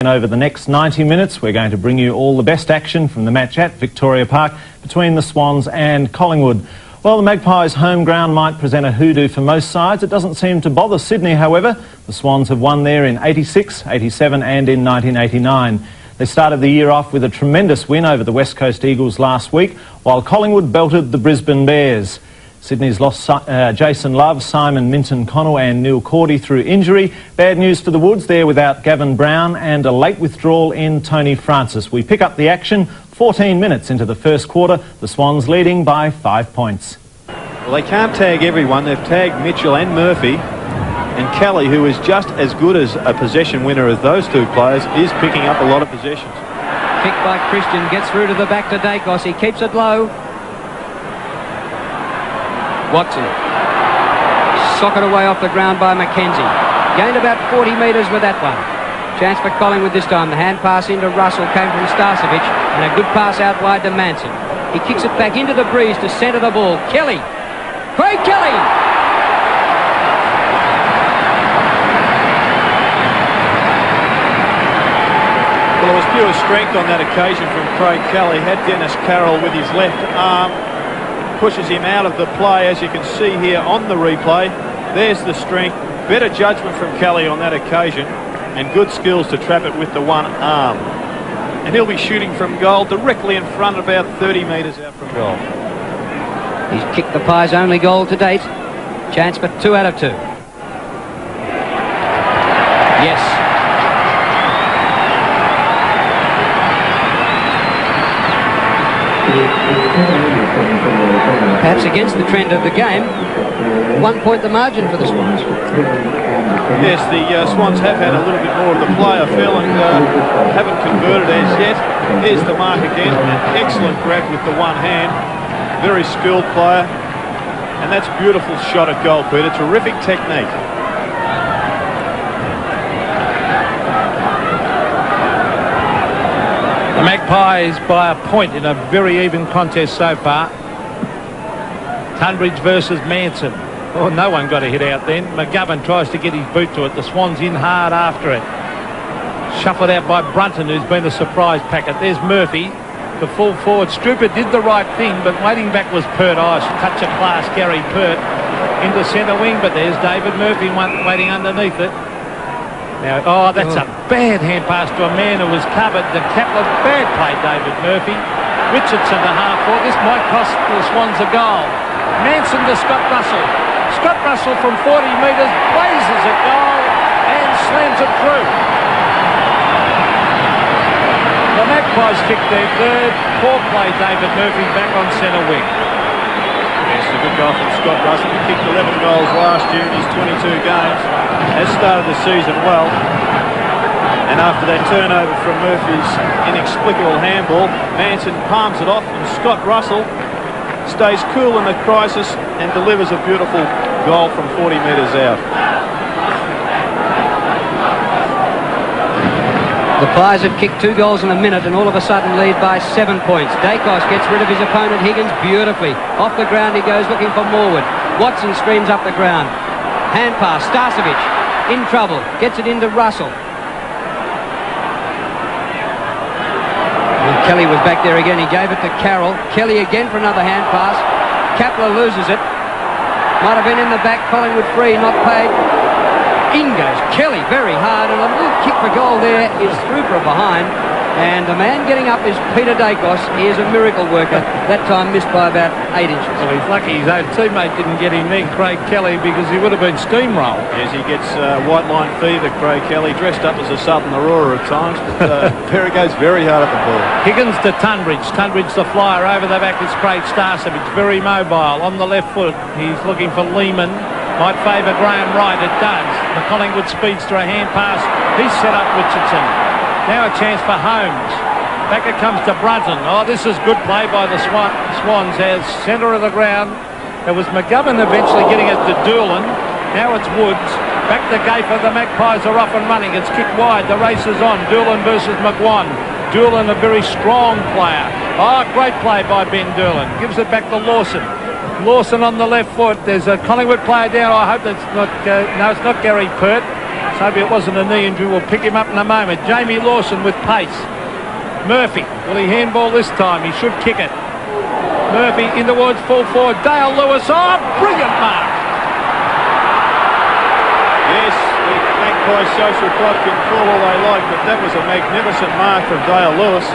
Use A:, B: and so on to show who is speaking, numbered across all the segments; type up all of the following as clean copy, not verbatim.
A: Over the next 90 minutes, we're going to bring you all the best action from the match at Victoria Park between the Swans and Collingwood. Well, the Magpies' home ground might present a hoodoo for most sides. It doesn't seem to bother Sydney, however. The Swans have won there in 86, 87 and in 1989. They started the year off with a tremendous win over the West Coast Eagles last week, while Collingwood belted the Brisbane Bears. Sydney's lost Jason Love, Simon Minton-Connell and Neil Cordy through injury. Bad news for the Woods there without Gavin Brown and a late withdrawal in Tony Francis. We pick up the action 14 minutes into the first quarter. The Swans leading by 5 points.
B: Well, they can't tag everyone. They've tagged Mitchell and Murphy. And Kelly, who is just as good as a possession winner as those two players, is picking up a lot of possessions.
C: Kick by Christian, gets through to the back to Dacos. He keeps it low. Watson. Socket away off the ground by Mackenzie. Gained about 40 metres with that one. Chance for Collingwood this time. The hand pass into Russell came from Starcevic, and a good pass out wide to Manson. He kicks it back into the breeze to centre the ball. Kelly. Craig Kelly!
B: Well, it was pure strength on that occasion from Craig Kelly. Had Dennis Carroll with his left arm. Pushes him out of the play, as you can see here on the replay. There's the strength. Better judgment from Kelly on that occasion, and good skills to trap it with the one arm. And he'll be shooting from goal directly in front, about 30 metres out from goal.
C: He's kicked the Pies' only goal to date. Chance for 2 out of 2. Yes. Perhaps against the trend of the game. 1 point the margin for the Swans.
B: Yes, the Swans have had a little bit more of the play, I feel, and haven't converted as yet. Here's the mark again. An excellent grab with the one hand. Very skilled player. And that's a beautiful shot at goal, Peter. Terrific technique.
D: The Magpies by a point in a very even contest so far. Tunbridge versus Manson. Oh, no one got a hit out then. McGovern tries to get his boot to it. The Swans in hard after it. Shuffled out by Brunton, who's been a surprise packet. There's Murphy, the full forward. Strupper did the right thing, but waiting back was Pert. Oh, touch of class, Gary Pert into centre wing, but there's David Murphy waiting underneath it. Now, oh, that's a bad hand pass to a man who was covered. The Kaplan, bad play, David Murphy. Richardson to half forward. This might cost the Swans a goal. Manson to Scott Russell. Scott Russell from 40 metres blazes a goal and slams it through. The Magpies kicked their third. Poor play, David Murphy back on centre wing.
B: Yes, a good goal from Scott Russell. He kicked 11 goals last year in his 22 games. Has started the season well. And after that turnover from Murphy's inexplicable handball, Manson palms it off, and Scott Russell stays cool in the crisis and delivers a beautiful goal from 40 metres out.
C: The Pies have kicked 2 goals in a minute and all of a sudden lead by 7 points. Dacos gets rid of his opponent Higgins beautifully. Off the ground he goes looking for Morwood. Watson screams up the ground. Hand pass, Starcevic in trouble. Gets it into Russell. And Kelly was back there again. He gave it to Carroll. Kelly again for another hand pass. Kapler loses it. Might have been in the back. Collingwood free, not paid. In goes Kelly, very hard, and a little kick for goal there is through from behind. And the man getting up is Peter Dacos. He is a miracle worker. That time missed by about 8 inches.
D: Well, he's lucky his own teammate didn't get him there, Craig Kelly, because he would have been steamrolled.
B: Yes, he gets white line fever, Craig Kelly, dressed up as a Southern Aurora at times. But Perry goes very hard at the ball.
D: Higgins to Tunbridge. Tunbridge the flyer over the back is Craig Starcevic. Very mobile on the left foot. He's looking for Lehman. Might favour Graham Wright. It does. The Collingwood speedster, a hand pass. He's set up Richardson. Now a chance for Holmes. Back it comes to Brunton. Oh, this is good play by the Swans as centre of the ground. It was McGovern eventually getting it to Doolan. Now it's Woods. Back to Gafer. The Magpies are off and running. It's kicked wide. The race is on. Doolan versus McGuan. Doolan, a very strong player. Oh, great play by Ben Doolan. Gives it back to Lawson. Lawson on the left foot. There's a Collingwood player down. I hope that's not... no, it's not Gary Pert. Maybe it wasn't a knee injury. We'll pick him up in a moment. Jamie Lawson with pace. Murphy, will he handball this time? He should kick it. Murphy in towards full forward. Dale Lewis. Oh, brilliant mark.
B: Yes, the Magpie Social Club can call all they like, but that was a magnificent mark from Dale Lewis.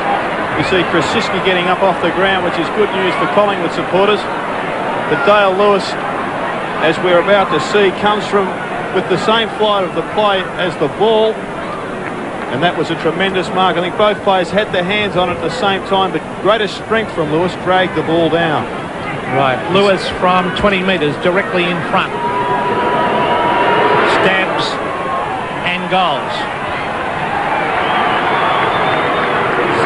B: We see Krasiski getting up off the ground, which is good news for Collingwood supporters. But Dale Lewis, as we're about to see, comes from with the same flight of the play as the ball. And that was a tremendous mark. I think both players had their hands on it at the same time, but greater strength from Lewis dragged the ball down.
D: Right, Lewis from 20 metres directly in front. Stabs and goals.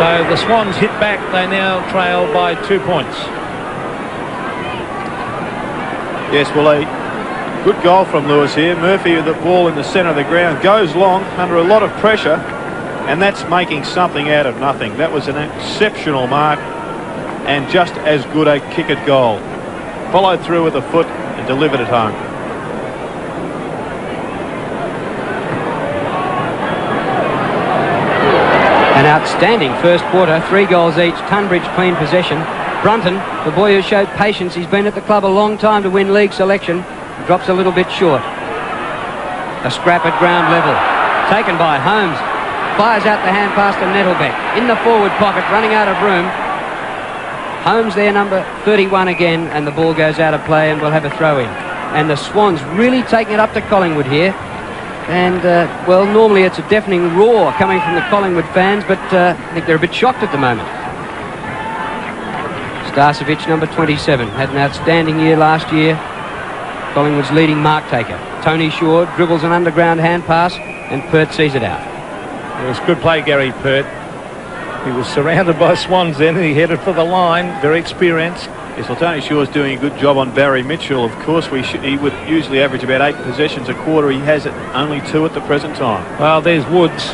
D: So the Swans hit back. They now trail by 2 points.
B: Yes, well, a good goal from Lewis here. Murphy with the ball in the centre of the ground goes long under a lot of pressure, and that's making something out of nothing. That was an exceptional mark and just as good a kickered goal. Followed through with a foot and delivered it home.
C: An outstanding first quarter, 3 goals each. Tunbridge clean possession. Brunton, the boy who showed patience, he's been at the club a long time to win league selection, drops a little bit short. A scrap at ground level. Taken by Holmes. Fires out the hand pass to Nettlebeck. In the forward pocket, running out of room. Holmes there, number 31 again, and the ball goes out of play and we'll have a throw in. And the Swans really taking it up to Collingwood here. And, well, normally it's a deafening roar coming from the Collingwood fans, but I think they're a bit shocked at the moment. Starcevic, number 27, had an outstanding year last year. Collingwood's leading mark taker. Tony Shaw dribbles an underground hand pass, and Pert sees it out.
D: It was good play, Gary Pert. He was surrounded by Swans then, and he headed for the line, very experienced.
B: Yes, well, Tony Shaw's doing a good job on Barry Mitchell. Of course, he would usually average about 8 possessions a quarter. He has it only 2 at the present time.
D: Well, there's Woods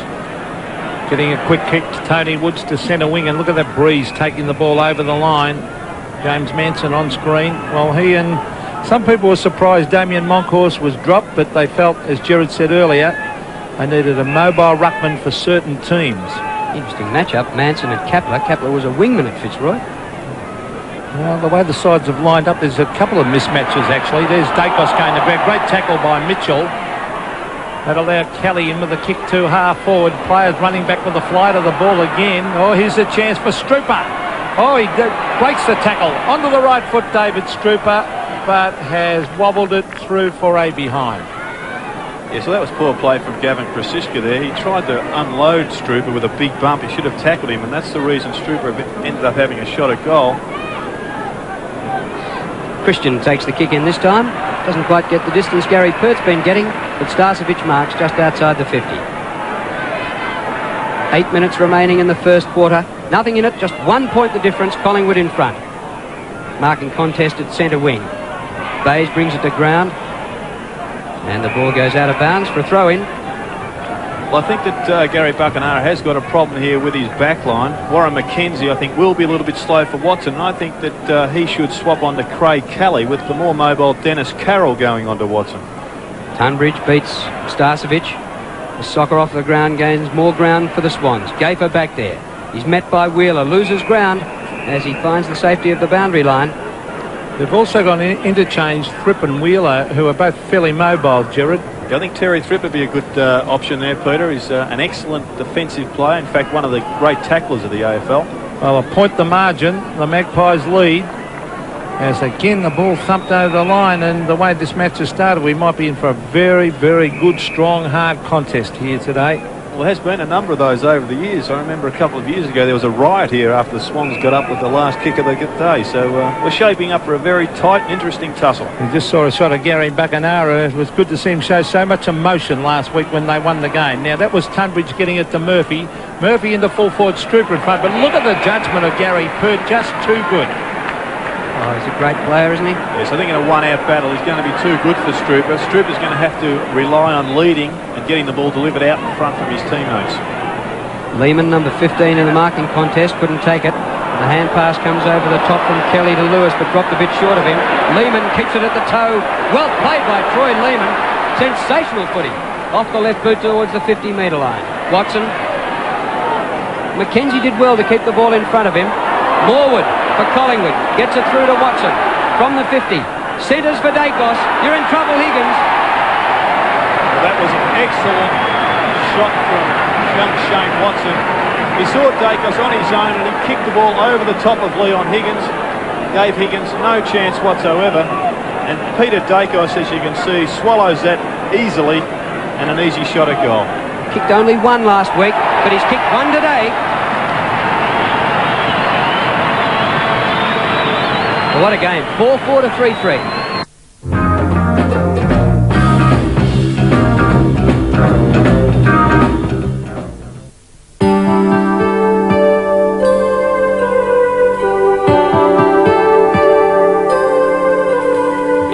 D: getting a quick kick to Tony Woods to centre wing, and look at that breeze taking the ball over the line. James Manson on screen. Well, he and some people were surprised Damien Monkhorst was dropped, but they felt, as Gerard said earlier, they needed a mobile ruckman for certain teams.
C: Interesting matchup, Manson and Kapler. Kapler was a wingman at Fitzroy.
D: Well, the way the sides have lined up, there's a couple of mismatches, actually. There's Dacos going to grab. Great tackle by Mitchell. That allowed Kelly in with a kick to half forward. Players running back with the flight of the ball again. Oh, here's a chance for Strooper. Oh, he breaks the tackle. Onto the right foot, David Strooper, but has wobbled it through for a behind.
B: Yeah, so that was poor play from Gavin Krasiska there. He tried to unload Strooper with a big bump. He should have tackled him, and that's the reason Strooper ended up having a shot at goal.
C: Christian takes the kick in this time. Doesn't quite get the distance Gary Pert's been getting, but Starcevic marks just outside the 50. 8 minutes remaining in the first quarter. Nothing in it, just 1 point the difference. Collingwood in front. Marking contest at centre wing. Bayes brings it to ground. And the ball goes out of bounds for a throw-in.
B: Well, I think that Gary Buckenara has got a problem here with his back line. Warren McKenzie, I think, will be a little bit slow for Watson. I think that he should swap on to Craig Kelly with the more mobile Dennis Carroll going on to Watson.
C: Tunbridge beats Starcevic. The soccer off the ground gains more ground for the Swans. Gafer back there. He's met by Wheeler. Loses ground as he finds the safety of the boundary line.
D: They've also got interchange Thripp and Wheeler, who are both fairly mobile, Gerard.
B: I think Terry Thripp would be a good option there, Peter. He's an excellent defensive player. In fact, one of the great tacklers of the AFL.
D: Well, a point the margin. The Magpies lead. As again the ball thumped over the line, and the way this match has started, we might be in for a very, very good, strong, hard contest here today.
B: Well, there has been a number of those over the years. I remember a couple of years ago there was a riot here after the Swans got up with the last kick of the day. So we're shaping up for a very tight and interesting tussle.
D: We just saw a shot of Gary Buckenara. It was good to see him show so much emotion last week when they won the game. Now, that was Tunbridge getting it to Murphy. Murphy into full forward, Strooper in front. But look at the judgment of Gary Pert, just too good.
C: Oh, he's a great player, isn't he?
B: Yes, I think in a one-out battle he's going to be too good for Strooper. Strooper's going to have to rely on leading and getting the ball delivered out in front from his teammates.
C: Lehman, number 15 in the marking contest, couldn't take it. The hand pass comes over the top from Kelly to Lewis, but dropped a bit short of him. Lehman kicks it at the toe. Well played by Troy Lehman. Sensational footy. Off the left boot towards the 50-metre line. Watson. Mackenzie did well to keep the ball in front of him. Morwood for Collingwood. Gets it through to Watson. From the 50. Centres for Dacos. You're in trouble, Higgins.
B: Well, that was an excellent shot from young Shane Watson. He saw Dacos on his own and he kicked the ball over the top of Leon Higgins. Gave Higgins no chance whatsoever. And Peter Dacos, as you can see, swallows that easily and an easy shot at goal.
C: Kicked only one last week, but he's kicked one today. Well, what a game. 4-4 to 3-3.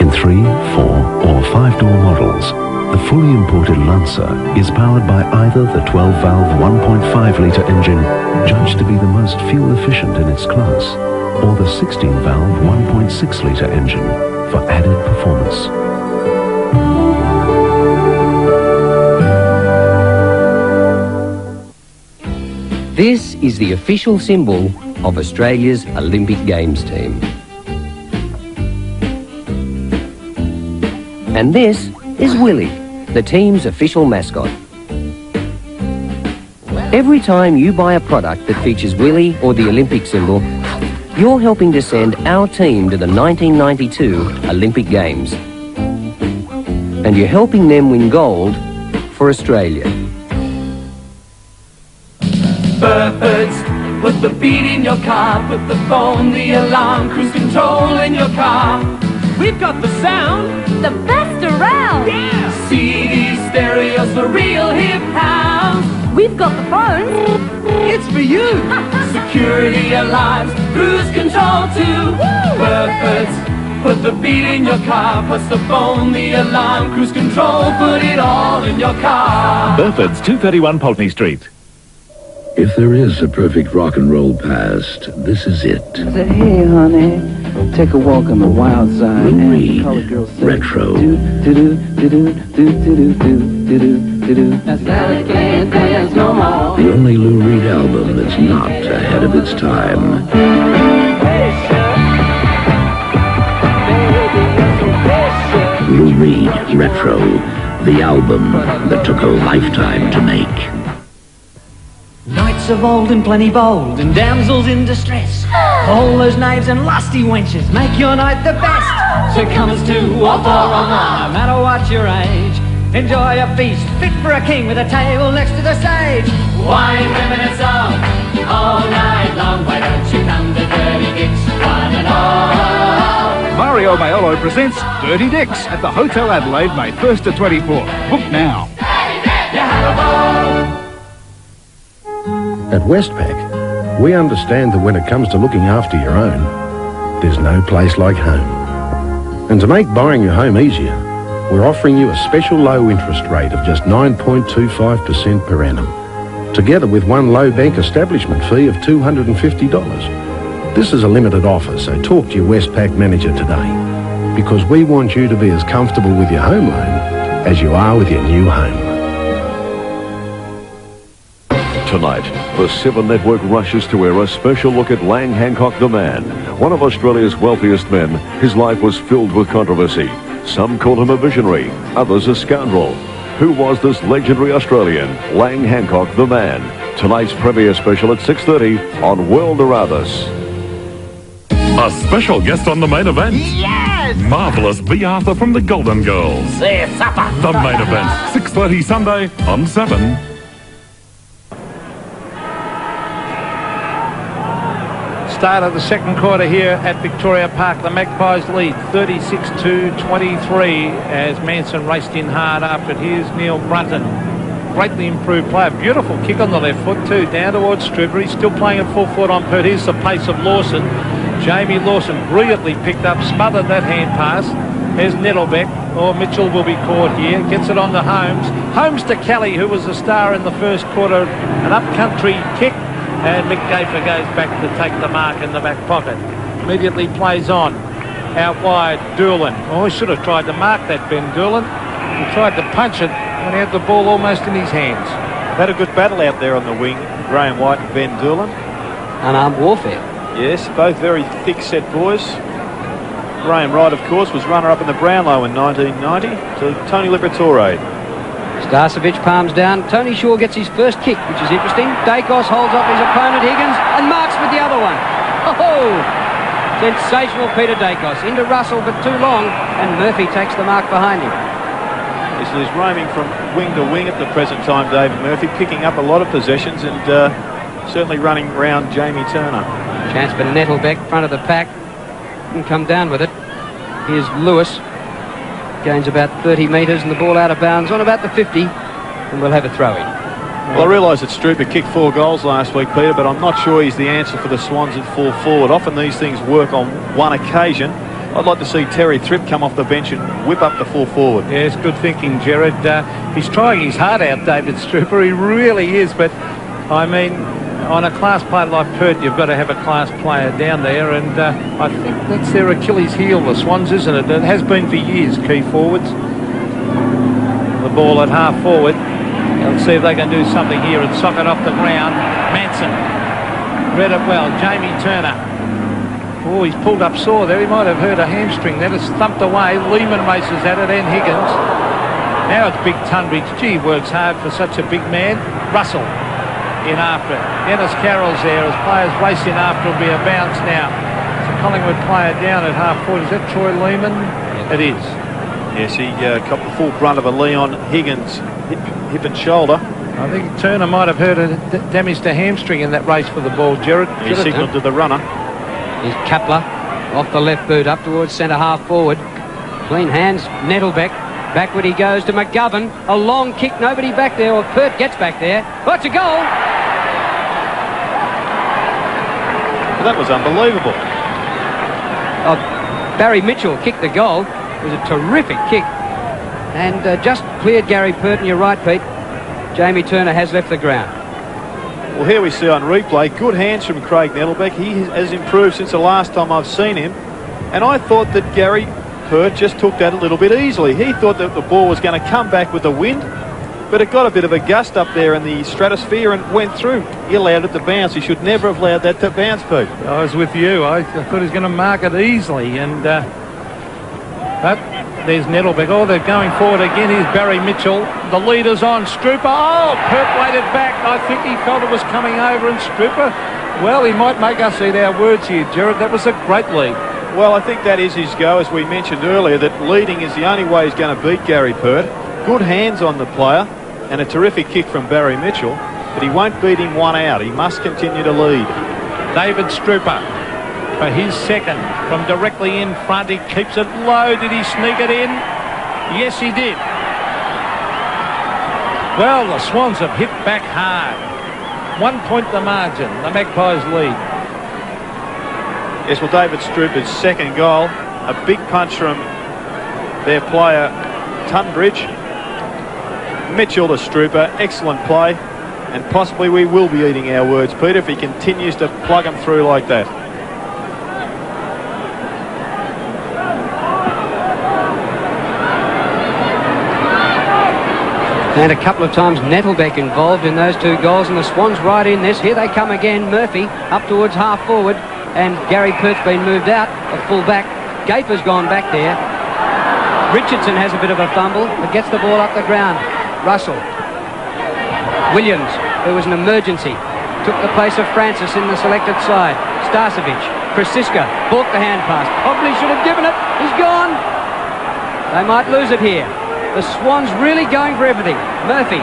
E: In 3, 4 or 5-door models, the fully imported Lancer is powered by either the 12-valve 1.5-litre engine, judged to be the most fuel-efficient in its class, or the 16-valve 1.6-litre engine for added performance.
F: This is the official symbol of Australia's Olympic Games team. And this is Willie, the team's official mascot. Every time you buy a product that features Willie or the Olympic symbol, you're helping to send our team to the 1992 Olympic Games. And you're helping them win gold for Australia.
G: Burfords, put the beat in your car, put the phone, the alarm, cruise control in your car. We've got the sound,
H: the best around.
G: Yeah! CD stereos for real hip house.
H: We've got the phones.
G: It's for you. Security alarms, cruise control too. Burfords, put the beat in your car, plus the phone, the alarm, cruise control, put it all in your car.
I: Burford's 231 Pulteney Street.
J: If there is a perfect rock and roll past, this is it.
K: I said, hey, honey, take a walk on the wild side.
J: Lou
K: And
J: Reed,
K: colored girls say,
J: retro.
K: That's Sally can't dance no more.
J: The only Lou Reed album that's not ahead of its time. Lou Reed, Retro, the album that took a lifetime to make.
L: Knights of old and plenty bold, and damsels in distress. All those knaves and lusty wenches make your night the best. So come as two or four or more, no matter what your age. Enjoy a feast fit for a king with a table next to the stage. Wine, women and song, all night long. Why don't you come to Dirty Dick's, one and all?
M: Mario Maiolo presents Dirty Dick's at the Hotel Adelaide, May 1st to 24th. Book now.
N: At Westpac, we understand that when it comes to looking after your own, there's no place like home. And to make buying your home easier, we're offering you a special low interest rate of just 9.25% per annum, together with one low bank establishment fee of $250. This is a limited offer, so talk to your Westpac manager today, because we want you to be as comfortable with your home loan as you are with your new home.
O: Tonight, the Seven Network rushes to air a special look at Lang Hancock the Man. One of Australia's wealthiest men, his life was filled with controversy. Some call him a visionary, others a scoundrel. Who was this legendary Australian, Lang Hancock the Man? Tonight's premiere special at 6:30 on World Around Us.
I: A special guest on the main event.
P: Yes!
I: Marvellous B. Arthur from the Golden Girls.
P: There's supper.
I: The main event, 6:30 Sunday on 7.
D: Start of the second quarter here at Victoria Park. The Magpies lead 36-23 as Manson raced in hard after it. Here's Neil Brunton. Greatly improved player. Beautiful kick on the left foot too. Down towards Stribber. He's still playing at full foot on Pert. Here's the pace of Lawson. Jamie Lawson brilliantly picked up, smothered that hand pass. There's Nettlebeck. Oh, Mitchell will be caught here. Gets it on to Holmes. Holmes to Kelly, who was the star in the first quarter. An up-country kick. And Mick Gafer goes back to take the mark in the back pocket. Immediately plays on. Out wide, Doolan. Oh, he should have tried to mark that, Ben Doolan. He tried to punch it. when he had the ball almost in his hands.
B: Had a good battle out there on the wing, Graham White and Ben Doolan.
C: Unarmed warfare.
B: Yes, both very thick-set boys. Graham Wright, of course, was runner-up in the Brownlow in 1990 to Tony Liberatore.
C: Starcevic palms down. Tony Shaw gets his first kick, which is interesting. Dacos holds off his opponent Higgins and marks with the other one. Oh! Sensational Peter Dacos. Into Russell, but too long, and Murphy takes the mark behind him.
B: Yes, he's roaming from wing to wing at the present time, David Murphy, picking up a lot of possessions and certainly running round Jamie Turner.
C: Chance for Nettlebeck, front of the pack. Can come down with it. Here's Lewis. Gains about 30 metres and the ball out of bounds on about the 50, and we'll have a throw-in.
B: Well, I realise that Struper kicked 4 goals last week, Peter, but I'm not sure he's the answer for the Swans at full forward. Often these things work on one occasion. I'd like to see Terry Thripp come off the bench and whip up the full forward.
D: Yes, good thinking, Gerard. He's trying his heart out, David Struper. He really is, but, I mean, on a class player like Pert, you've got to have a class player down there, and I think that's their Achilles heel, the Swans, isn't it? It has been for years, key forwards. The ball at half forward. Let's see if they can do something here and sock it off the ground. Manson read it well. Jamie Turner. Oh, he's pulled up sore there. He might have hurt a hamstring. That has thumped away. Lehman races at it, and Higgins. Now it's Big Tunbridge. Gee, works hard for such a big man. Russell in after it. Dennis Carroll's there as players race in after. It'll be a bounce now. It's a Collingwood player down at half forward. Is that Troy Lehman? It is.
B: Yes, he got the full brunt of a Leon Higgins hip and shoulder.
D: I think Turner might have hurt a damage to hamstring in that race for the ball, Gerard.
B: He signalled to the runner.
C: Here's Kapler off the left boot up towards centre half forward. Clean hands, Nettlebeck. Backward he goes to McGovern. A long kick, nobody back there. Or Pert gets back there. Oh, it's a goal!
B: Well, that was unbelievable.
C: Oh, Barry Mitchell kicked the goal. It was a terrific kick. And just cleared Gary Pert, and you're right, Pete. Jamie Turner has left the ground.
B: Well, here we see on replay, good hands from Craig Nettlebeck. He has improved since the last time I've seen him. And I thought that Gary Pert just took that a little bit easily. He thought that the ball was going to come back with the wind, but it got a bit of a gust up there in the stratosphere and went through. He allowed it to bounce. He should never have allowed that to bounce, Pete.
D: I was with you. I thought he was going to mark it easily. And but there's Nettlebeck. Oh, they're going forward again. Here's Barry Mitchell. The leader's on. Struper. Oh, Pert waited back. I think he felt it was coming over, and Struper, well, he might make us eat our words here, Gerard. That was a great lead.
B: Well, I think that is his go, as we mentioned earlier, that leading is the only way he's going to beat Gary Pert. Good hands on the player and a terrific kick from Barry Mitchell, but he won't beat him one out. He must continue to lead.
D: David Struper for his second from directly in front. He keeps it low. Did he sneak it in? Yes, he did. Well, the Swans have hit back hard. 1 point the margin. The Magpies lead.
B: Yes, well, David Struper's second goal. A big punch from their player, Tunbridge. Mitchell to Struper. Excellent play. And possibly we will be eating our words, Peter, if he continues to plug them through like that.
C: And a couple of times Nettlebeck involved in those 2 goals, and the Swans right in this. Here they come again. Murphy up towards half forward, and Gary Pert's been moved out, a full back. Gaper's gone back there. Richardson has a bit of a fumble, but gets the ball up the ground. Russell. Williams, who was an emergency, took the place of Francis in the selected side. Starcevic, Krasiska, balked the hand pass. Hobley should have given it. He's gone. They might lose it here. The Swans really going for everything. Murphy.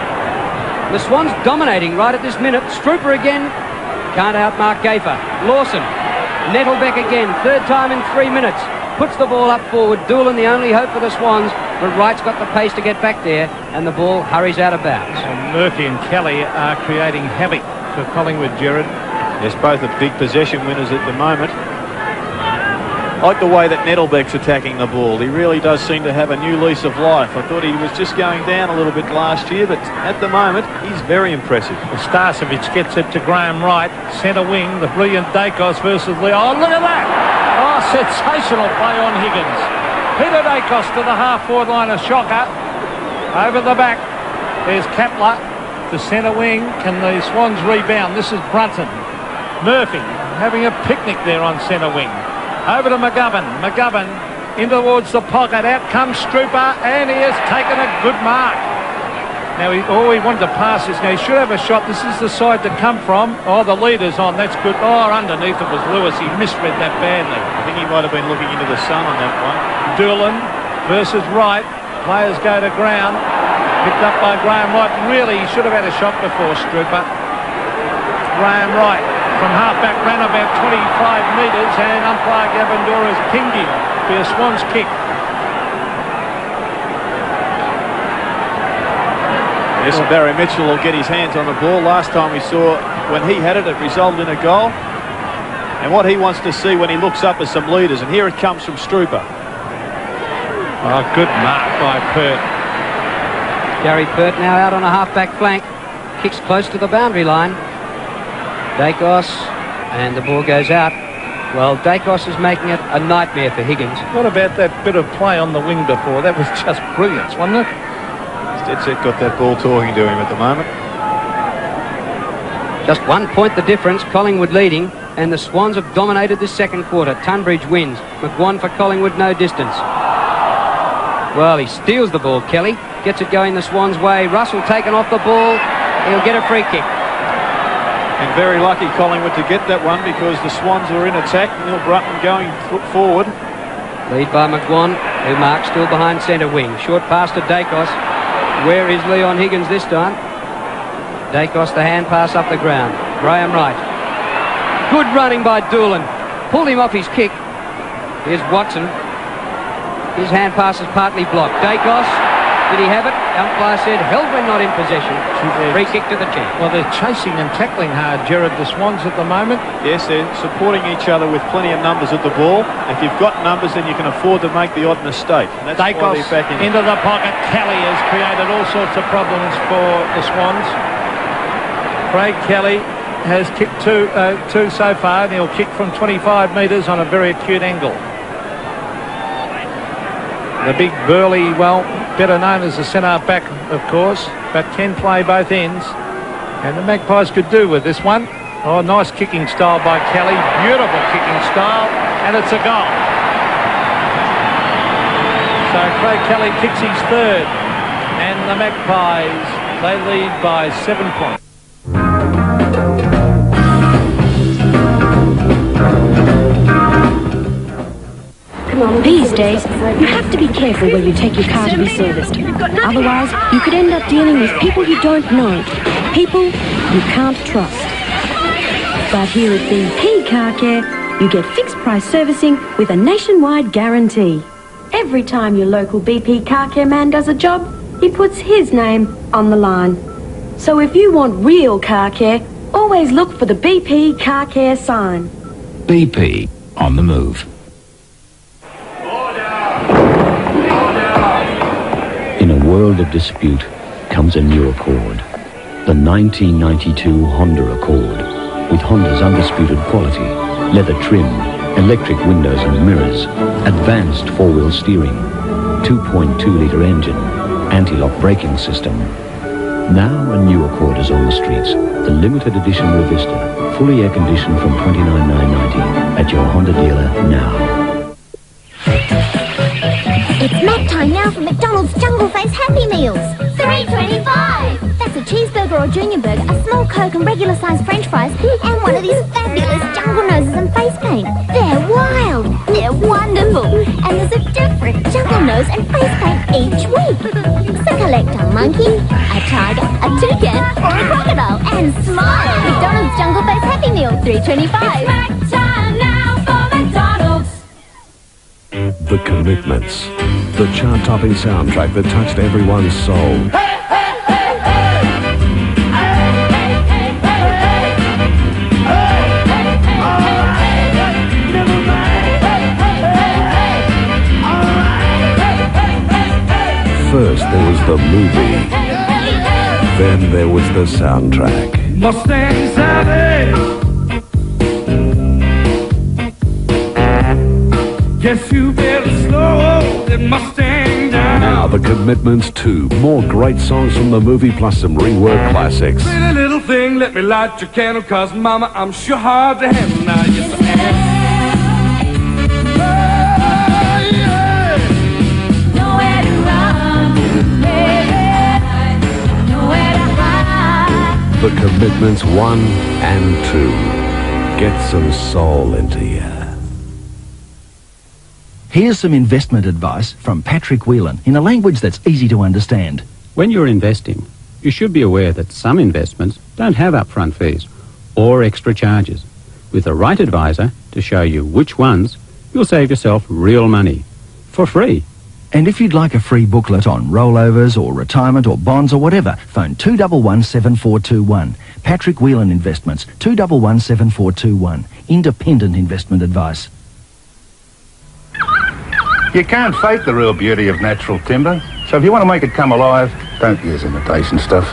C: The Swans dominating right at this minute. Struper again. Can't outmark Gafer. Lawson. Nettlebeck again. 3rd time in 3 minutes. Puts the ball up forward. Doolan the only hope for the Swans. But Wright's got the pace to get back there. And the ball hurries out of bounds.
D: And Murphy and Kelly are creating havoc for Collingwood, Gerard.
B: Yes, both are big possession winners at the moment. I like the way that Nettlebeck's attacking the ball. He really does seem to have a new lease of life. I thought he was just going down a little bit last year, but at the moment, he's very impressive.
D: Starcevic gets it to Graham Wright, centre wing, the brilliant Dacos versus Lee. Oh, look at that! Oh, sensational play on Higgins. Peter Dacos to the half-forward line, a shocker. Over the back, There's Kapler to centre wing. Can the Swans rebound? This is Brunton. Murphy having a picnic there on centre wing. Over to McGovern. McGovern in towards the pocket. Out comes Strooper, and he has taken a good mark. Now, he wanted to pass this. Now, he should have a shot. This is the side to come from. Oh, the leader's on. That's good. Oh, underneath it was Lewis. He misread that badly.
B: I think he might have been looking into the sun on that one.
D: Doolan versus Wright. Players go to ground. Picked up by Graham Wright. Really, he should have had a shot before Strooper. Graham Wright from half-back ran about 25 metres, and umpire Gavin Dora's pinged him for a Swans kick.
B: Yes, Barry Mitchell will get his hands on the ball. Last time we saw when he had it, it resulted in a goal. And what he wants to see when he looks up is some leaders. And here it comes from Strooper.
D: Oh, good mark by Pert.
C: Gary Pert now out on a half-back flank. Kicks close to the boundary line. Dacos, and the ball goes out. Well, Dacos is making it a nightmare for Higgins.
D: What about that bit of play on the wing before? That was just brilliant, wasn't it?
B: Stetset got that ball talking to him at the moment.
C: Just 1 point the difference, Collingwood leading, and the Swans have dominated this second quarter. Tunbridge wins. McGuan for Collingwood, no distance. Well, he steals the ball, Kelly. Gets it going the Swans' way. Russell taken off the ball. He'll get a free kick.
B: And very lucky Collingwood to get that one because the Swans were in attack. Neil Brunton going forward.
C: Lead by McGuan, who marks still behind centre wing. Short pass to Dacos. Where is Leon Higgins this time? Dacos the hand pass up the ground. Graham Wright. Good running by Doolan. Pulled him off his kick. Here's Watson. His hand pass is partly blocked. Dacos, did he have it? Umpire said held when not in possession. Free kick to the champ.
D: Well, they're chasing and tackling hard, Gerard, the Swans at the moment.
B: Yes, they're supporting each other with plenty of numbers at the ball. If you've got numbers, then you can afford to make the odd mistake. And that's
D: Dacos
B: why they're back in.
D: Into the pocket. Kelly has created all sorts of problems for the Swans. Craig Kelly has kicked two so far, and he'll kick from 25 metres on a very acute angle. The big burly, well, better known as the centre-back, of course, but can play both ends. And the Magpies could do with this one. Oh, nice kicking style by Kelly. Beautiful kicking style, and it's a goal. So Craig Kelly kicks his third, and the Magpies, they lead by 7 points.
P: These days, you have to be careful where you take your car to be serviced. Otherwise, you could end up dealing with people you don't know, people you can't trust. But here at BP Car Care, you get fixed price servicing with a nationwide guarantee. Every time your local BP Car Care man does a job, he puts his name on the line. So if you want real car care, always look for the BP Car Care sign.
J: BP, on the move. In a world of dispute comes a new Accord. The 1992 Honda Accord, with Honda's undisputed quality, leather trim, electric windows and mirrors, advanced four-wheel steering, 2.2-litre engine, anti-lock braking system. Now a new Accord is on the streets, the limited edition Revista, fully air-conditioned from $29,990 at your Honda dealer now.
Q: It's snack time now for McDonald's Jungle Face Happy Meals. $3.25. That's a cheeseburger or junior burger, a small Coke and regular sized French fries, and one of these fabulous jungle noses and face paint. They're wild. They're wonderful. And there's a different jungle nose and face paint each week. So collect a monkey, a tiger, a toucan, or a crocodile, and smile. McDonald's Jungle Face Happy Meal. $3.25. It's snack time now for McDonald's.
E: The Commitments, the chart-topping soundtrack that touched everyone's soul. First there was the movie, then there was the soundtrack.
G: Mustang Savage. Guess you better slow that Mustang down.
E: Now the
O: Commitments 2. More great songs from the movie plus some reworked classics.
G: Pretty little thing, let me light your candle, cause mama, I'm sure hard to handle now. Yes, I am.
O: The Commitments 1 and 2. Get some soul into you.
R: Here's some investment advice from Patrick Whelan in a language that's easy to understand.
S: When you're investing, you should be aware that some investments don't have upfront fees or extra charges. With the right advisor to show you which ones, you'll save yourself real money for free.
R: And if you'd like a free booklet on rollovers or retirement or bonds or whatever, phone 211-7421. Patrick Whelan Investments, 211-7421. Independent investment advice.
M: You can't fake the real beauty of natural timber, so if you want to make it come alive, don't use imitation stuff.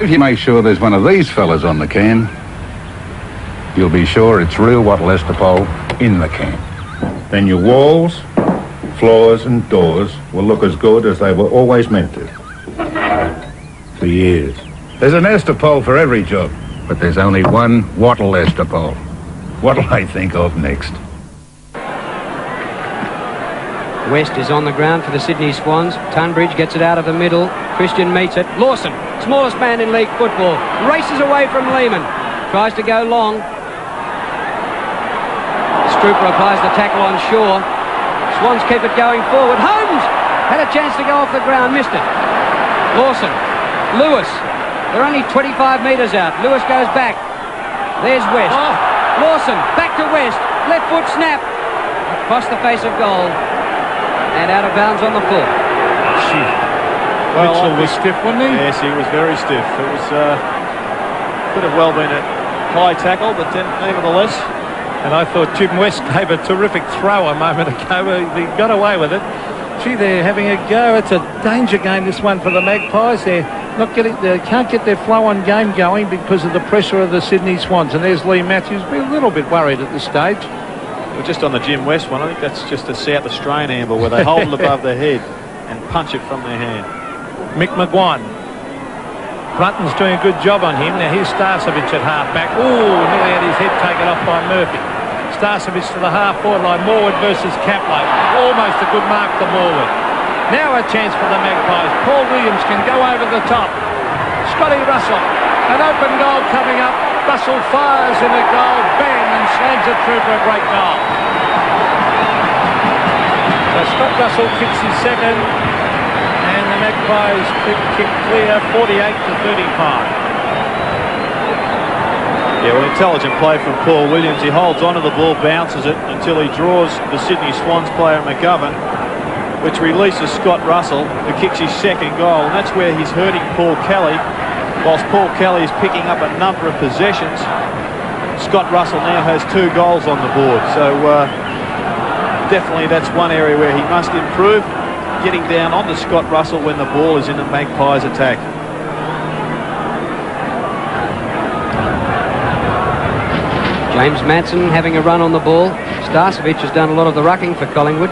M: If you make sure there's one of these fellas on the can, you'll be sure it's real wattle estopole in the can. Then your walls, floors and doors will look as good as they were always meant to. For years. There's an estopole for every job, but there's only one wattle estopole. What'll I think of next?
C: West is on the ground for the Sydney Swans. Tunbridge gets it out of the middle. Christian meets it. Lawson, smallest man in league football, races away from Lehman. Tries to go long. Strooper applies the tackle on Shaw. Swans keep it going forward. Holmes had a chance to go off the ground, missed it. Lawson, Lewis. They're only 25 metres out. Lewis goes back. There's West. Lawson, back to West. Left foot snap. Across the face of goal. And out of bounds on the full.
D: Well, Mitchell was stiff, wasn't he?
B: Yes, he was very stiff. It was could have well been a high tackle, but then nevertheless.
D: And I thought Jim West gave a terrific throw a moment ago. He got away with it. Gee, they're having a go. It's a danger game, this one, for the Magpies. They can't get their flow on game going because of the pressure of the Sydney Swans. And there's Lee Matthews, be a little bit worried at this stage.
B: Well, just on the Jim West one, I think that's just a South Australian amble where they hold it above their head and punch it from their hand.
D: Mick McGuan. Brunton's doing a good job on him. Now here's Starcevic at half-back. Ooh, nearly had his head taken off by Murphy. Starcevic to the half-forward line. Morwood versus Caplow. Almost a good mark for Morwood. Now a chance for the Magpies. Paul Williams can go over the top. Scotty Russell. An open goal coming up. Russell fires in a goal. Bang, and slams it through for a great goal. So Scott Russell kicks his second. And the Magpies kick clear, 48-35.
B: Yeah, well, intelligent play from Paul Williams. He holds onto the ball, bounces it until he draws the Sydney Swans player McGovern, which releases Scott Russell, who kicks his second goal. And that's where he's hurting Paul Kelly. Whilst Paul Kelly is picking up a number of possessions, Scott Russell now has 2 goals on the board. So definitely that's one area where he must improve, getting down onto Scott Russell when the ball is in the Magpies attack.
C: James Manson having a run on the ball. Starcevic has done a lot of the rucking for Collingwood.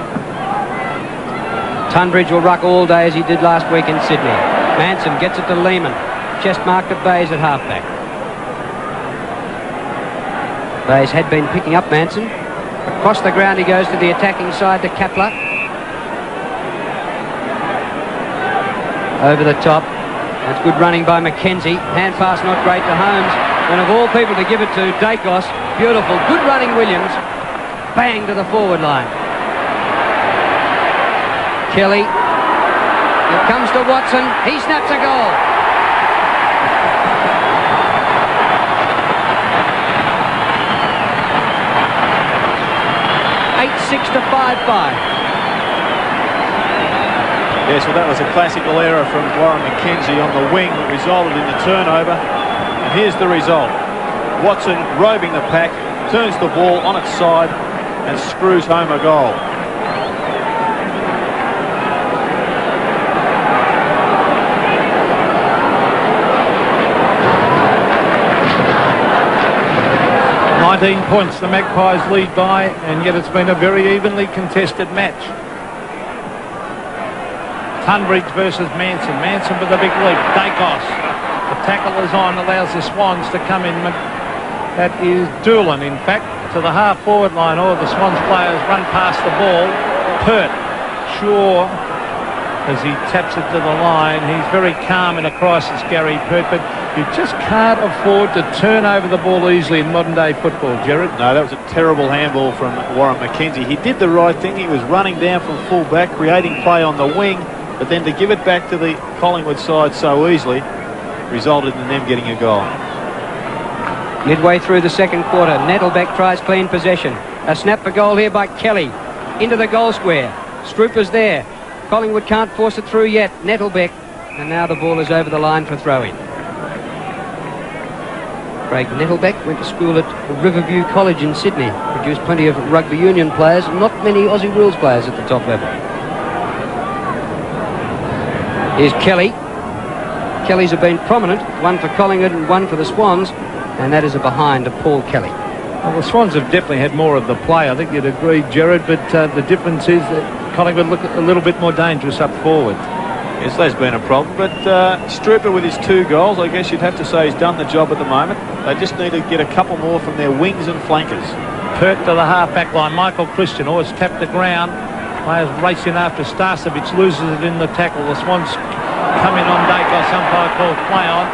C: Tunbridge will ruck all day as he did last week in Sydney. Manson gets it to Lehman. Chest mark to Bays at halfback. Bays had been picking up Manson. Across the ground he goes to the attacking side to Kapler. Over the top. That's good running by McKenzie. Hand pass not great to Holmes. And of all people to give it to Dacos. Beautiful. Good running Williams. Bang to the forward line. Kelly. It comes to Watson. He snaps a goal. 8-6 to 5-5.
B: Yes, well, that was a classical error from Warren McKenzie on the wing that resulted in the turnover. And here's the result. Watson roving the pack, turns the ball on its side and screws home a goal.
D: Points the Magpies lead by, and yet it's been a very evenly contested match. Tunbridge versus Manson. Manson with a big leap. Dacos. The tackle is on, allows the Swans to come in. That is Doolan, in fact, to the half-forward line. All of the Swans players run past the ball. Pert, sure, as he taps it to the line. He's very calm in a crisis, Gary Pert, but you just can't afford to turn over the ball easily in modern-day football, Gerard.
B: No, that was a terrible handball from Warren McKenzie. He did the right thing. He was running down from full-back, creating play on the wing, but then to give it back to the Collingwood side so easily resulted in them getting a goal.
C: Midway through the second quarter, Nettlebeck tries clean possession. A snap for goal here by Kelly. Into the goal square. Strooper's there. Collingwood can't force it through yet. Nettlebeck. And now the ball is over the line for throw-in. Craig Nettlebeck went to school at Riverview College in Sydney. Produced plenty of rugby union players, not many Aussie rules players at the top level. Here's Kelly. Kellys have been prominent, one for Collingwood and one for the Swans, and that is a behind to Paul Kelly.
D: Well, the Swans have definitely had more of the play. I think you'd agree, Gerard, but the difference is that Collingwood look a little bit more dangerous up forward.
B: Yes, that's been a problem, but Strooper with his 2 goals, I guess you'd have to say he's done the job at the moment. They just need to get a couple more from their wings and flankers.
D: Pert to the half-back line. Michael Christian always tapped the ground. Players racing after Starcevic, loses it in the tackle. The Swans come in on Dacos, umpire called play on,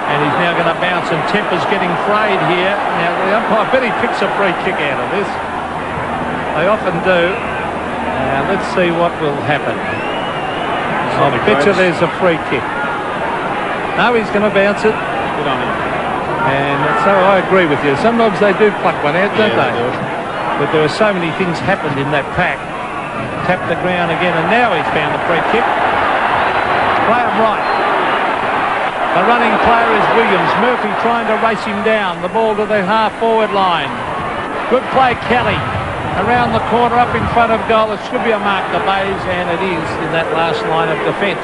D: and he's now going to bounce, and Temper's getting frayed here. Now the umpire, I bet he picks a free kick out of this. They often do. Let's see what will happen. I bet you there's a free kick. No, he's going to bounce it.
B: Good on him.
D: And so I agree with you. Sometimes they do pluck one out, don't they? But there are so many things happened in that pack. Tap the ground again, and now he's found the free kick. Play him right. The running player is Williams. Murphy trying to race him down. The ball to the half-forward line. Good play, Kelly. Around the corner, up in front of goal. It should be a mark to Bays, and it is in that last line of defence.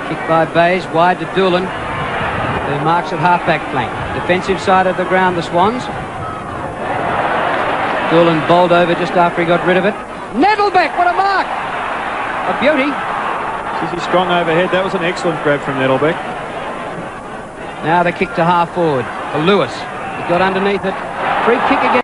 C: Kick by Bays, wide to Doolan, who marks at half-back flank. Defensive side of the ground, the Swans. Doolan bowled over just after he got rid of it. Nettlebeck, what a mark! A beauty.
B: Is he strong overhead? That was an excellent grab from Nettlebeck.
C: Now the kick to half-forward for Lewis. He got underneath it. Free kick again.